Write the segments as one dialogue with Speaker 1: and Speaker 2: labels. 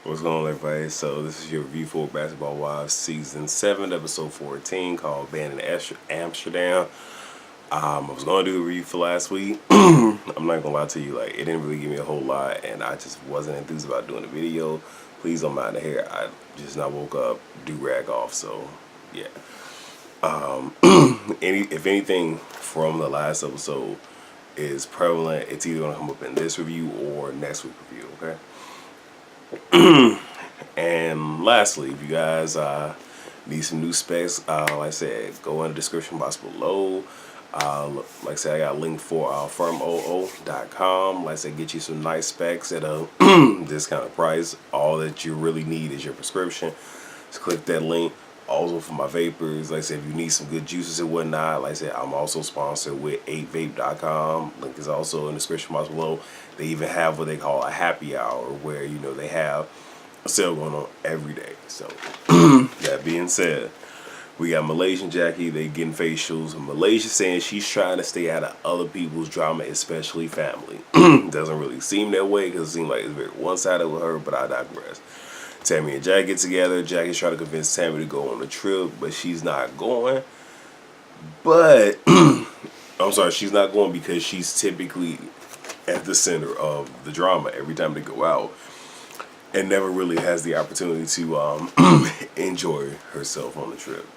Speaker 1: What's going on, everybody? So this is your review for Basketball Wives Season 7, Episode 14, called Banned in Amsterdam. I was going to do a review for last week. I'm not going to lie to you, like, it didn't really give me a whole lot, and I just wasn't enthused about doing the video. Please don't mind the hair. I just not woke up, do-rag off, so, yeah. If anything from the last episode is prevalent, it's either going to come up in this review or next week's review, okay? And lastly, if you guys need some new specs, like I said, go in the description box below. Like I said, I got a link for firmoo.com. Like I said, get you some nice specs at a discounted price. All that you really need is your prescription. Just click that link. Also for my vapors, like I said, if you need some good juices and whatnot, like I said, I'm also sponsored with 8vape.com. Link is also in the description box below. They even have what they call a happy hour, where, you know, they have a sale going on every day. So, that being said, we got Malaysian Jackie, they getting facials. Malaysia saying she's trying to stay out of other people's drama, especially family. Doesn't really seem that way, because it seems like it's very one-sided with her, but I digress. Tammy and Jack get together. Jackie's trying to convince Tammy to go on a trip, but she's not going. But, I'm sorry, she's not going because she's typically at the center of the drama every time they go out, and never really has the opportunity to enjoy herself on the trip.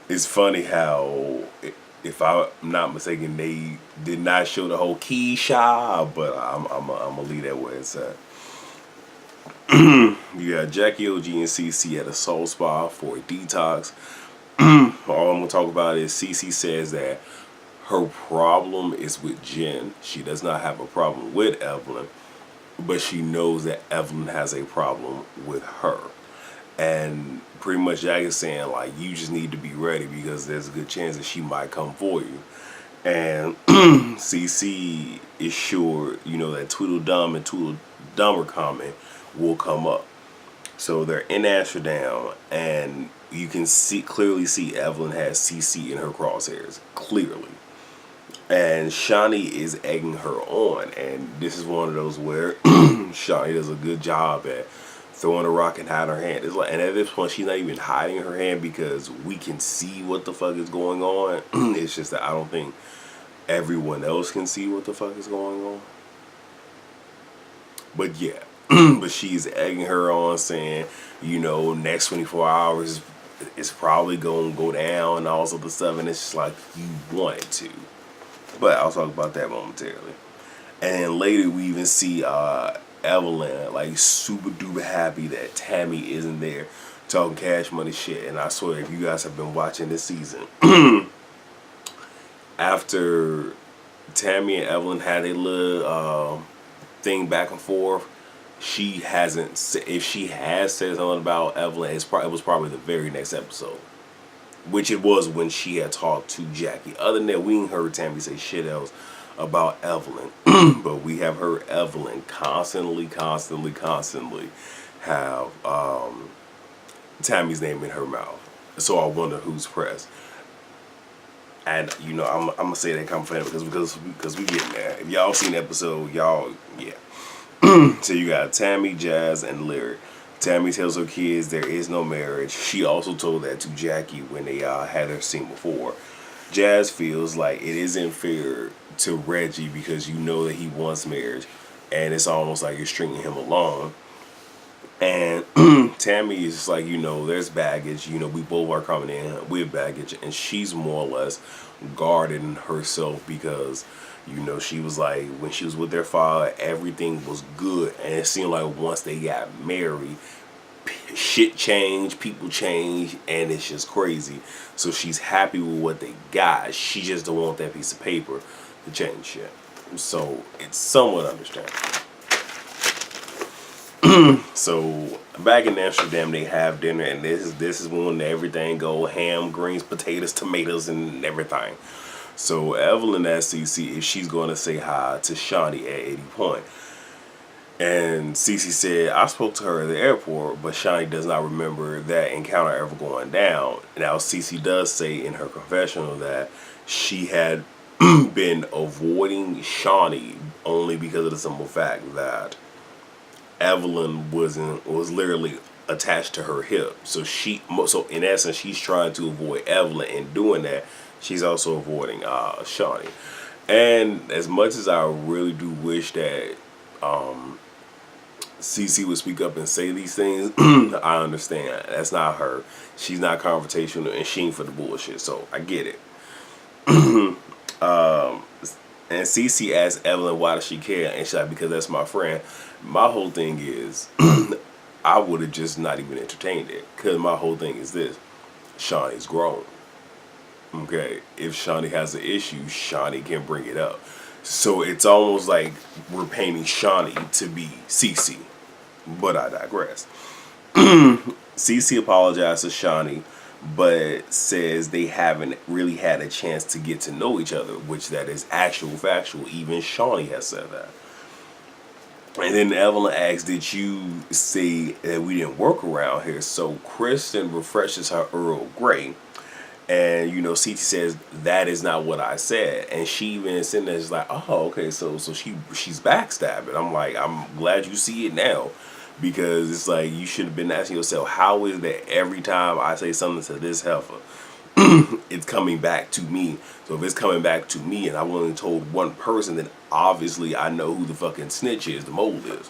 Speaker 1: It's funny how, if I'm not mistaken, they did not show the whole Keisha, but I'm gonna leave that where it's at. You got Jackie, OG, and CC at a soul spa for a detox. All I'm gonna talk about is CC says that her problem is with Jen. She does not have a problem with Evelyn, but she knows that Evelyn has a problem with her. And pretty much Jack is saying, like, you just need to be ready because there's a good chance that she might come for you. And CC is sure, you know, that Tweedledum and Tweedledummer comment will come up. So they're in Amsterdam, and you can clearly see Evelyn has CC in her crosshairs, clearly. And Shani is egging her on, and this is one of those where Shani does a good job at throwing a rock and hiding her hand. It's like, and at this point, she's not even hiding her hand because we can see what the fuck is going on. It's just that I don't think everyone else can see what the fuck is going on. But yeah, but she's egging her on, saying, you know, next 24 hours it's probably going to go down and all this other stuff, and it's just like, you want it to. But I'll talk about that momentarily. And later we even see Evelyn like super duper happy that Tammy isn't there, talking Cash Money shit. And I swear, if you guys have been watching this season, after Tammy and Evelyn had a little thing back and forth, she hasn't. If she has said something about Evelyn, it was probably the very next episode, which it was when she had talked to Jackie. Other than that, we ain't heard Tammy say shit else about Evelyn. But we have heard Evelyn constantly have Tammy's name in her mouth. So I wonder who's pressed. And, you know, I'm going to say that confident because we getting there. If y'all seen the episode, y'all, yeah. So you got Tammy, Jazz, and Lyric. Tammy tells her kids there is no marriage. She also told that to Jackie when they had her scene before. Jazz feels like it isn't fair to Reggie because you know that he wants marriage, and it's almost like you're stringing him along. And Tammy is just like, you know, there's baggage. You know, we both are coming in with baggage, and she's more or less guarding herself because, you know, she was like, when she was with their father, everything was good. And it seemed like once they got married, shit changed, people changed, and it's just crazy. So she's happy with what they got. She just don't want that piece of paper to change shit. So it's somewhat understandable. So back in Amsterdam, they have dinner, and this is when everything go ham, greens, potatoes, tomatoes, and everything. So Evelyn asked CC if she's going to say hi to Shani at 80 Point. And CC said, I spoke to her at the airport, but Shani does not remember that encounter ever going down. Now, CC does say in her confessional that she had been avoiding Shani only because of the simple fact that Evelyn was literally attached to her hip. So in essence, she's trying to avoid Evelyn. In doing that, she's also avoiding Shawnee. And as much as I really do wish that CC would speak up and say these things, I understand. That's not her. She's not confrontational and she ain't for the bullshit. So I get it. And CC asked Evelyn why does she care, and she's like, because that's my friend. My whole thing is, I would have just not even entertained it. Because my whole thing is this: Shawnee's grown. Okay, if Shawnee has an issue, Shawnee can bring it up. So it's almost like we're painting Shawnee to be CC. But I digress. CC apologized to Shawnee, but says they haven't really had a chance to get to know each other, which that is actual factual. Even Shawnee has said that. And then Evelyn asks, did you say that we didn't work around here? So Kristen refreshes her Earl Grey. And, CT says, that is not what I said. And she even is sitting there, she's like, oh, okay, so she's backstabbing. I'm like, I'm glad you see it now. Because it's like, you should have been asking yourself, how is that every time I say something to this heifer, it's coming back to me? So if it's coming back to me and I've only told one person, then obviously I know who the fucking snitch is, the mole is.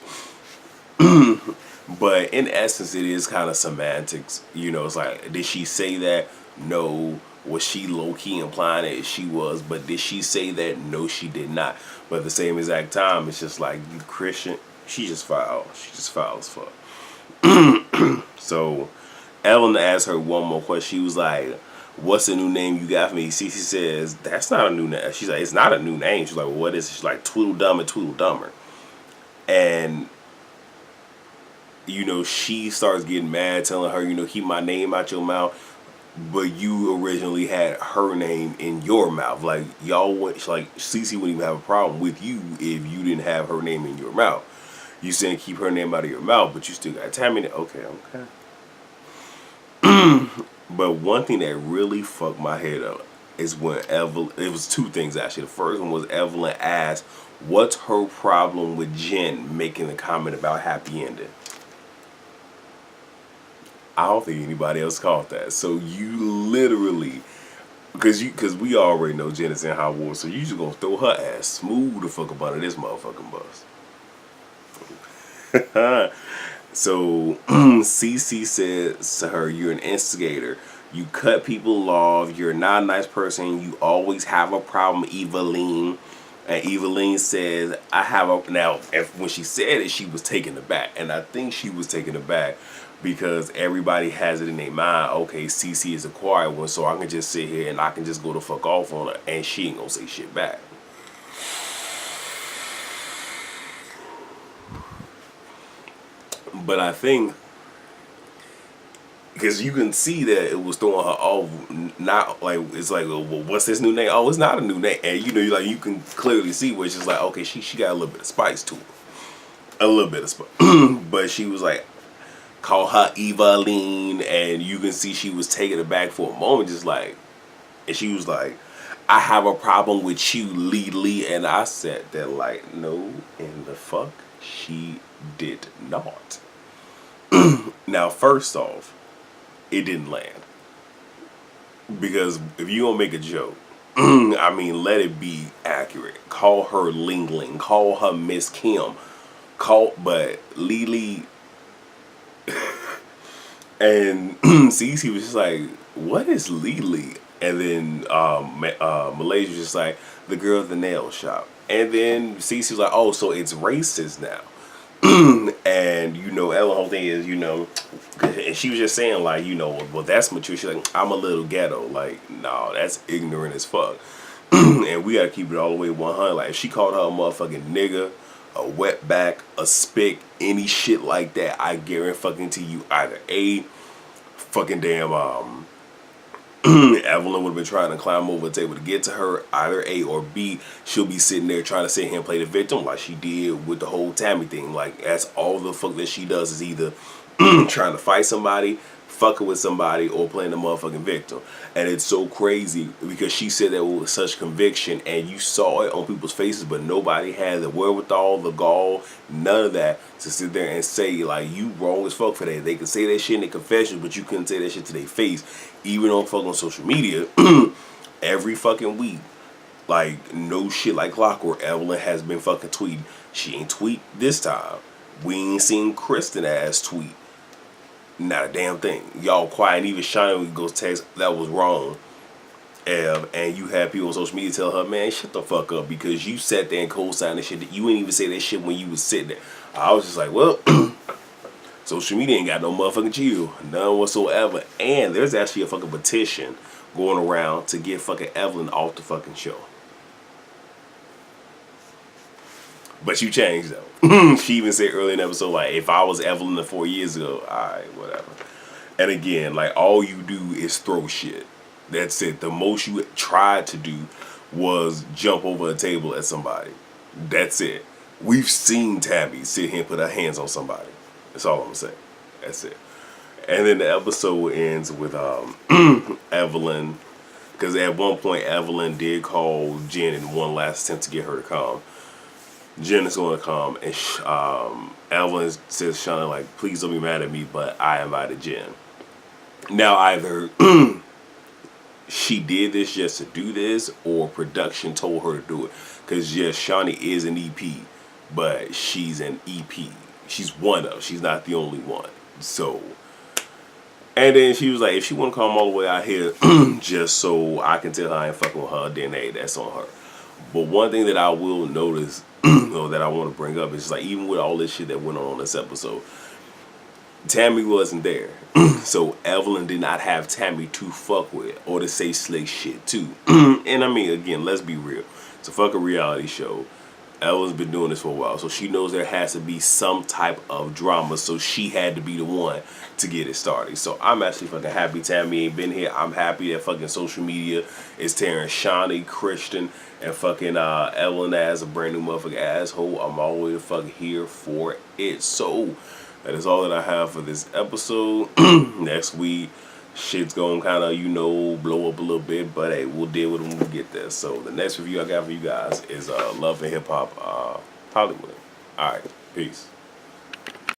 Speaker 1: But in essence, it is kind of semantics. It's like, did she say that? No. Was she low-key implying that she was? But did she say that? No, she did not. But at the same exact time, it's just like, you Christian, she just foul. She just foul as fuck. So Evelyn asked her one more question. She was like, what's the new name you got for me? Cece says, that's not a new name. She's like, it's not a new name. She's like, well, what is it? She's like, Tweedledum and Tweedledummer. And she starts getting mad, telling her, keep my name out your mouth. But you originally had her name in your mouth. Like, y'all went, like, Cece wouldn't even have a problem with you if you didn't have her name in your mouth. You saying keep her name out of your mouth, but you still got Tammy. Okay. But one thing that really fucked my head up is when Evelyn, it was two things actually. The first one was Evelyn asked, what's her problem with Jen making the comment about happy ending? I don't think anybody else caught that. So you literally, because we already know Jen is in hot water, so you just gonna throw her ass smooth the fuck up under this motherfucking bus. So CC says to her, you're an instigator. You cut people off. You're not a nice person. You always have a problem, Eveline. And Eveline says, I have a... Now, when she said it, she was taken aback. And I think she was taken aback because everybody has it in their mind, okay, CC is a quiet one, so I can just sit here and I can just go the fuck off on her and she ain't gonna say shit back. But I think, because you can see that it was throwing her off, not like, it's like, well, what's this new name? Oh, it's not a new name. And you can clearly see where it's just like, okay, she got a little bit of spice to it. A little bit of spice. But she was like, call her Eveline, and you can see she was taken aback for a moment, just like, and she was like, I have a problem with you, Lee. And I said that like, no, in the fuck, she did not. Now, first off, it didn't land. Because if you gonna make a joke, I mean, let it be accurate. Call her Ling Ling. Call her Miss Kim. But Lee. And Cece was just like, what is Lee? And then Malaysia was just like, the girl at the nail shop. And then Cece was like, oh, so it's racist now. And Ellen whole thing is, and she was just saying like, well, that's mature. She's like, I'm a little ghetto. Like, no, that's ignorant as fuck. And we gotta keep it all the way 100. Like, if she called her a motherfucking nigga, a wetback, a spick, any shit like that, I guarantee you either A, fucking damn Evelyn would have been trying to climb over the table to get to her, either A, or B, she'll be sitting there trying to sit here and play the victim like she did with the whole Tammy thing. Like, that's all the fuck that she does, is either trying to fight somebody, fucking with somebody, or playing the motherfucking victim. And it's so crazy because she said that with such conviction, and you saw it on people's faces, but nobody had the wherewithal, the gall, none of that to sit there and say, like, you wrong as fuck for that. They could say that shit in their confessions, but you couldn't say that shit to their face, even on fucking social media. Every fucking week, like, no shit like clockwork, Evelyn has been fucking tweeting. She ain't tweet this time. We ain't seen Kristen ass tweet. Not a damn thing. Y'all quiet. Even Shiny goes text, that was wrong, Ev. And you have people on social media tell her, man, shut the fuck up, because you sat there and co-signed the shit that you ain't even say that shit when you was sitting there. I was just like, well, social media ain't got no motherfucking chill. None whatsoever. And there's actually a fucking petition going around to get fucking Evelyn off the fucking show. But you changed though. She even said earlier in the episode, like, if I was Evelyn 4 years ago, alright, whatever. And again, like, all you do is throw shit. That's it. The most you tried to do was jump over a table at somebody. That's it. We've seen Tabby sit here and put her hands on somebody. That's all I'm gonna say. That's it. And then the episode ends with Evelyn, because at one point Evelyn did call Jen in one last attempt to get her to come. Jen is going to come, and Evelyn says, Shauna, like, please don't be mad at me, but I invited Jen. Now, either she did this just to do this, or production told her to do it. Because, yes, Shawnee is an EP, but she's an EP. She's one of. She's not the only one. So, and then she was like, if she want to come all the way out here just so I can tell her I ain't fucking with her, then hey, that's on her. But one thing that I will notice, or that I want to bring up, is like, even with all this shit that went on this episode, Tammy wasn't there. So Evelyn did not have Tammy to fuck with or to say slick shit to. And I mean, again, let's be real. It's a fucking reality show. Evelyn's been doing this for a while, so she knows there has to be some type of drama, so she had to be the one to get it started. So I'm actually fucking happy Tammy ain't been here. I'm happy that fucking social media is tearing Shawnee, Christian, and fucking Evelyn as a brand new motherfucking asshole. I'm all the way to fucking here for it. So that is all that I have for this episode. Next week, shit's gonna kind of, you know, blow up a little bit, but hey, we'll deal with it when we get there. So the next review I got for you guys is Love and Hip Hop Hollywood. Alright, peace.